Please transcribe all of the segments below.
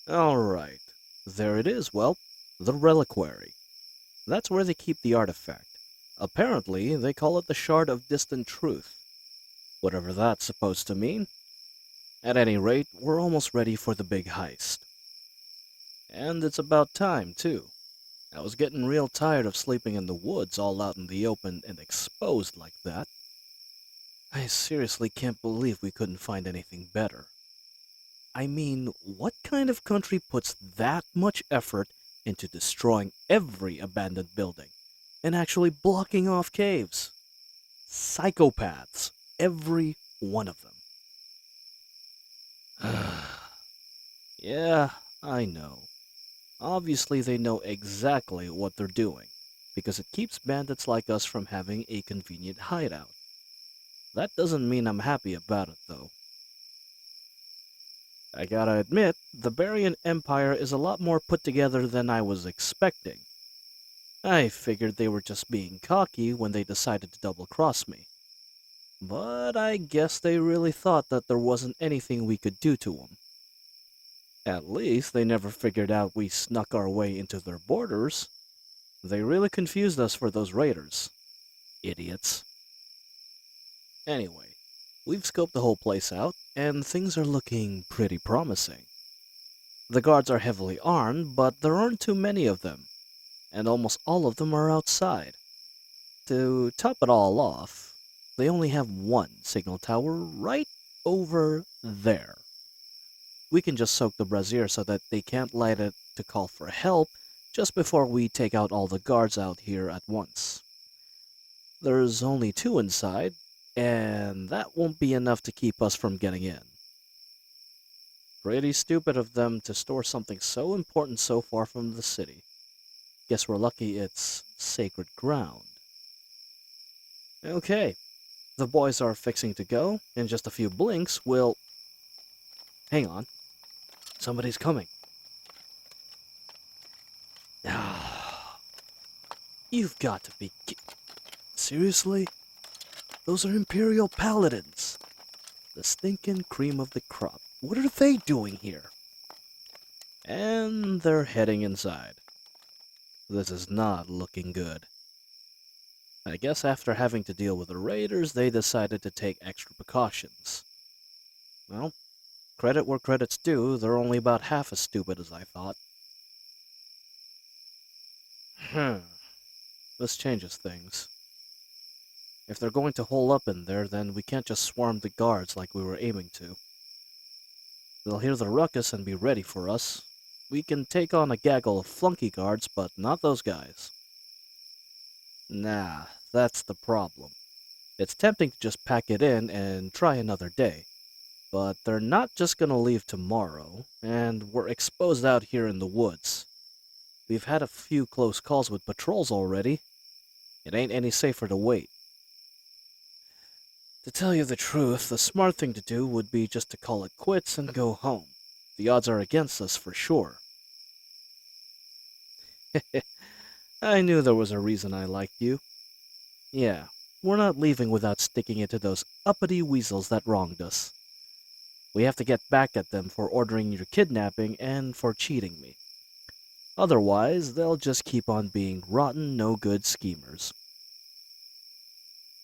Alright, there it is, well, the reliquary. That's where they keep the artifact. Apparently, they call it the Shard of Distant Truth, whatever that's supposed to mean. At any rate, we're almost ready for the big heist. And it's about time, too. I was getting real tired of sleeping in the woods all out in the open and exposed like that. I seriously can't believe we couldn't find anything better. I mean, what kind of country puts that much effort into destroying every abandoned building and actually blocking off caves? Psychopaths, every one of them. Yeah, I know. Obviously, they know exactly what they're doing, because it keeps bandits like us from having a convenient hideout. That doesn't mean I'm happy about it, though. I gotta admit, the Berian Empire is a lot more put together than I was expecting. I figured they were just being cocky when they decided to double cross me. But I guess they really thought that there wasn't anything we could do to them. At least they never figured out we snuck our way into their borders. They really confused us for those raiders. Idiots. Anyway, we've scoped the whole place out, and things are looking pretty promising. The guards are heavily armed, but there aren't too many of them, and almost all of them are outside. To top it all off, they only have one signal tower right over there. We can just soak the brazier so that they can't light it to call for help just before we take out all the guards out here at once. There's only two inside, and that won't be enough to keep us from getting in. Pretty stupid of them to store something so important so far from the city. Guess we're lucky it's sacred ground. Okay, the boys are fixing to go. In just a few blinks, we'll... Hang on. Somebody's coming. You've got to be seriously? Those are Imperial Paladins. The stinking cream of the crop. What are they doing here? And they're heading inside. This is not looking good. I guess after having to deal with the raiders, they decided to take extra precautions. Well, credit where credit's due, they're only about half as stupid as I thought. This changes things. If they're going to hole up in there, then we can't just swarm the guards like we were aiming to. They'll hear the ruckus and be ready for us. We can take on a gaggle of flunky guards, but not those guys. Nah, that's the problem. It's tempting to just pack it in and try another day. But they're not just gonna leave tomorrow, and we're exposed out here in the woods. We've had a few close calls with patrols already. It ain't any safer to wait. To tell you the truth, the smart thing to do would be just to call it quits and go home. The odds are against us for sure. I knew there was a reason I liked you. Yeah, we're not leaving without sticking it to those uppity weasels that wronged us. We have to get back at them for ordering your kidnapping and for cheating me. Otherwise, they'll just keep on being rotten, no-good schemers.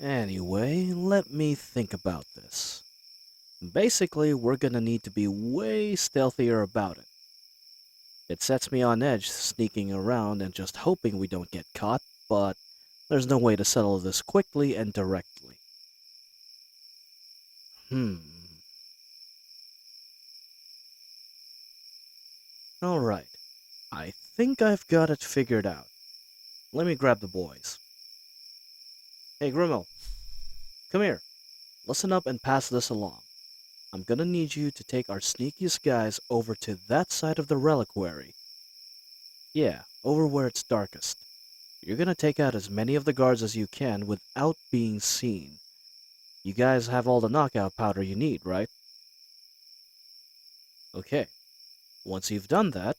Anyway, let me think about this. Basically, we're gonna need to be way stealthier about it. It sets me on edge sneaking around and just hoping we don't get caught, but there's no way to settle this quickly and directly. Alright, I think I've got it figured out. Let me grab the boys. Hey, Grimmel, come here. Listen up and pass this along. I'm gonna need you to take our sneakiest guys over to that side of the reliquary. Yeah, over where it's darkest. You're gonna take out as many of the guards as you can without being seen. You guys have all the knockout powder you need, right? Okay. Once you've done that,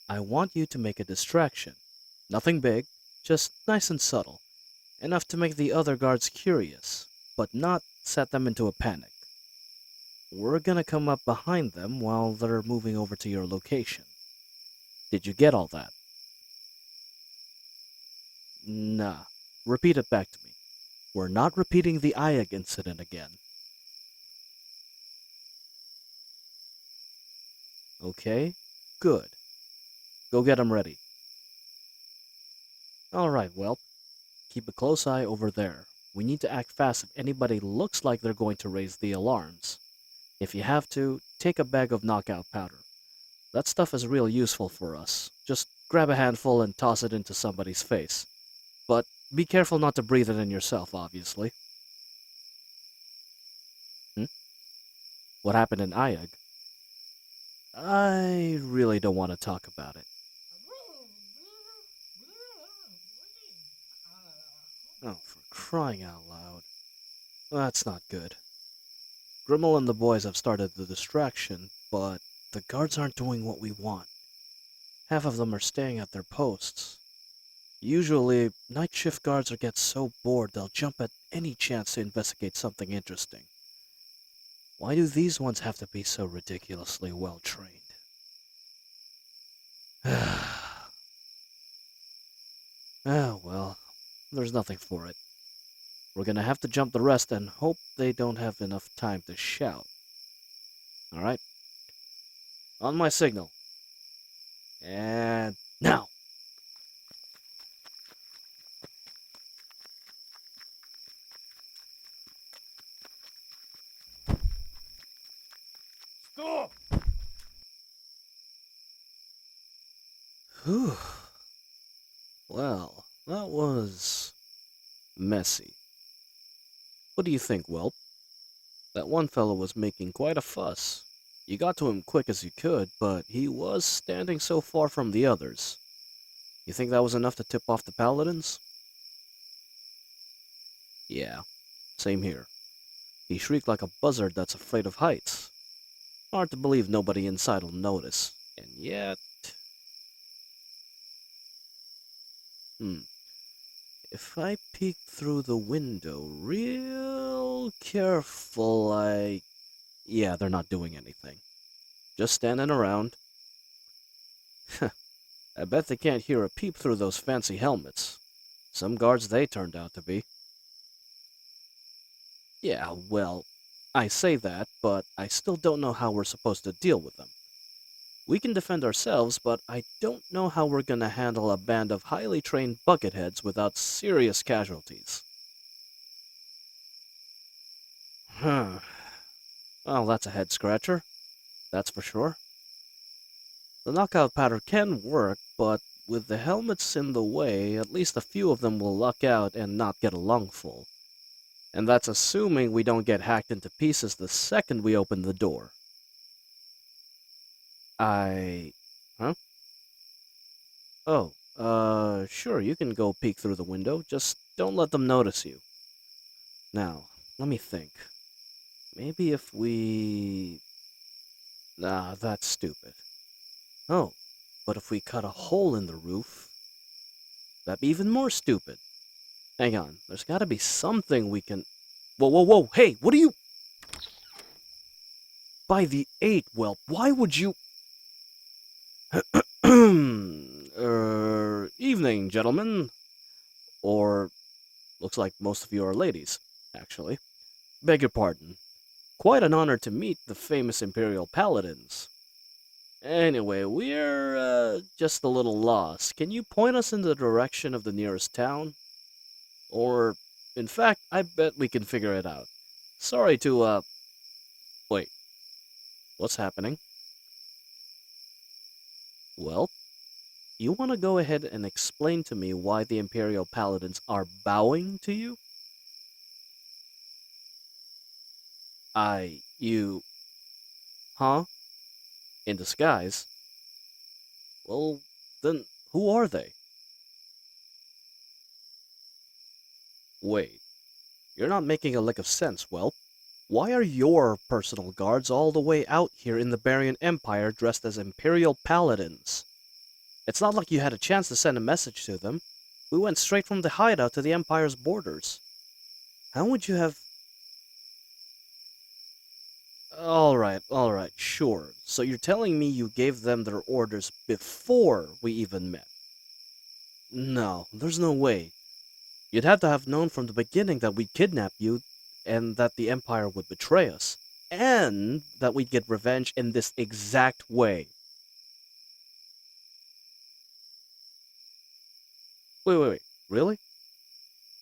I want you to make a distraction. Nothing big, just nice and subtle. Enough to make the other guards curious, but not set them into a panic. We're gonna come up behind them while they're moving over to your location. Did you get all that? Nah. Repeat it back to me. We're not repeating the Ayag incident again. Okay? Good. Go get 'em ready. Alright, well, keep a close eye over there. We need to act fast if anybody looks like they're going to raise the alarms. If you have to, take a bag of knockout powder. That stuff is real useful for us. Just grab a handful and toss it into somebody's face. But be careful not to breathe it in yourself, obviously. Hmm? What happened in Ayag? I really don't want to talk about it. Oh, for crying out loud. That's not good. Grimmel and the boys have started the distraction, but the guards aren't doing what we want. Half of them are staying at their posts. Usually, night shift guards will get so bored they'll jump at any chance to investigate something interesting. Why do these ones have to be so ridiculously well trained? Well, there's nothing for it. We're gonna have to jump the rest and hope they don't have enough time to shout. Alright? On my signal. And now! Stop! Whew. Well, that was messy. What do you think, Whelp? That one fellow was making quite a fuss. You got to him quick as you could, but he was standing so far from the others. You think that was enough to tip off the paladins? Yeah, same here. He shrieked like a buzzard that's afraid of heights. Hard to believe nobody inside will notice. And yet... If I peek through the window real careful, Yeah, they're not doing anything. Just standing around. I bet they can't hear a peep through those fancy helmets. Some guards they turned out to be. Yeah, well, I say that, but I still don't know how we're supposed to deal with them. We can defend ourselves, but I don't know how we're gonna handle a band of highly trained bucketheads without serious casualties. Huh. Well, that's a head scratcher. That's for sure. The knockout powder can work, but with the helmets in the way, at least a few of them will luck out and not get a lungful. And that's assuming we don't get hacked into pieces the second we open the door. Huh? Oh, sure, you can go peek through the window, just don't let them notice you. Now, let me think. Maybe if we... Nah, that's stupid. Oh, but if we cut a hole in the roof, that'd be even more stupid. Hang on, there's gotta be something we can... Whoa, whoa, whoa, hey, what are you... By the 8, Whelp, why would you... Evening, gentlemen. Or, looks like most of you are ladies, actually. Beg your pardon. Quite an honor to meet the famous Imperial Paladins. Anyway, we're, just a little lost. Can you point us in the direction of the nearest town? Or, in fact, I bet we can figure it out. Sorry to, wait. What's happening? Well, you want to go ahead and explain to me why the Imperial Paladins are bowing to you? Huh? In disguise? Well, then, who are they? Wait, you're not making a lick of sense, Whelp. Why are your personal guards all the way out here in the Berian Empire dressed as Imperial Paladins? It's not like you had a chance to send a message to them. We went straight from the hideout to the Empire's borders. How would you have... Alright, sure. So you're telling me you gave them their orders before we even met? No, there's no way. You'd have to have known from the beginning that we'd kidnap you, and that the Empire would betray us, and that we'd get revenge in this exact way. Wait. Really?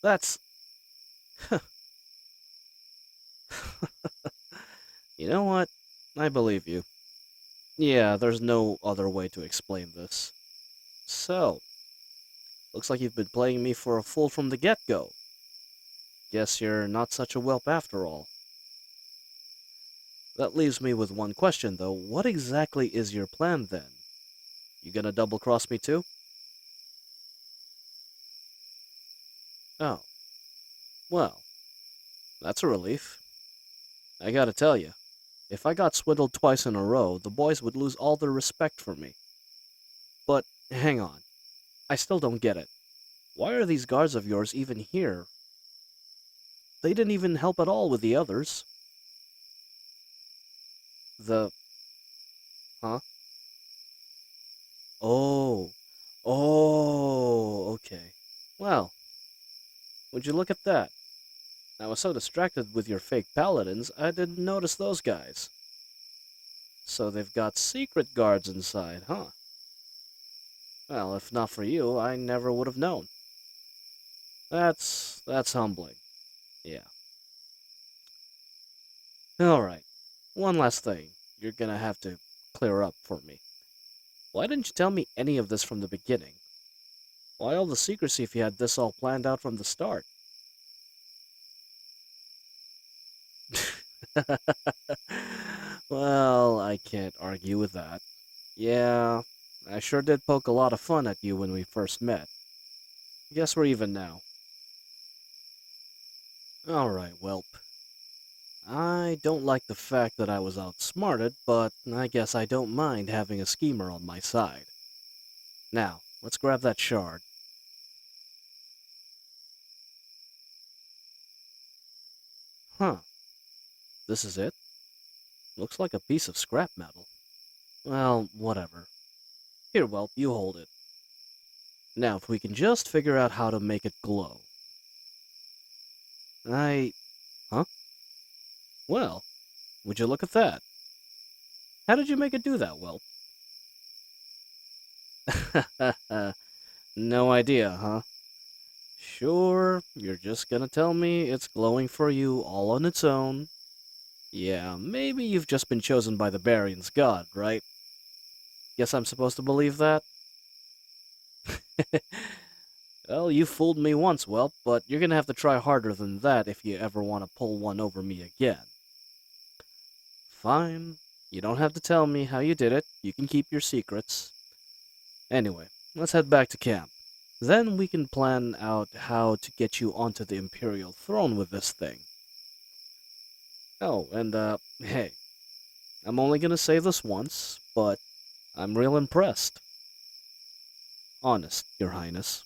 That's. You know what? I believe you. Yeah, there's no other way to explain this. So, looks like you've been playing me for a fool from the get-go. Guess you're not such a whelp after all. That leaves me with one question, though. What exactly is your plan, then? You gonna double-cross me, too? Oh, well, that's a relief. I gotta tell you, if I got swindled twice in a row, the boys would lose all their respect for me. But, hang on. I still don't get it. Why are these guards of yours even here? They didn't even help at all with the others. The... Huh? Oh. Okay. Well, would you look at that? I was so distracted with your fake paladins, I didn't notice those guys. So they've got secret guards inside, huh? Well, if not for you, I never would have known. That's humbling. Yeah. Alright. One last thing. You're gonna have to clear up for me. Why didn't you tell me any of this from the beginning? Why all the secrecy if you had this all planned out from the start? Well, I can't argue with that. Yeah, I sure did poke a lot of fun at you when we first met. Guess we're even now. Alright, welp. I don't like the fact that I was outsmarted, but I guess I don't mind having a schemer on my side. Now, let's grab that shard. Huh, this is it? Looks like a piece of scrap metal. Well, whatever. Here, Welp, you hold it. Now, if we can just figure out how to make it glow. I... Huh? Well, would you look at that? How did you make it do that, Welp? No idea, huh? Sure, you're just gonna tell me it's glowing for you all on its own. Yeah, maybe you've just been chosen by the Berian's god, right? Guess I'm supposed to believe that? Well, you fooled me once, Welp, but you're gonna have to try harder than that if you ever want to pull one over me again. Fine. You don't have to tell me how you did it. You can keep your secrets. Anyway, let's head back to camp. Then we can plan out how to get you onto the Imperial throne with this thing. Oh, and hey, I'm only gonna say this once, but I'm real impressed. Honest, Your Highness.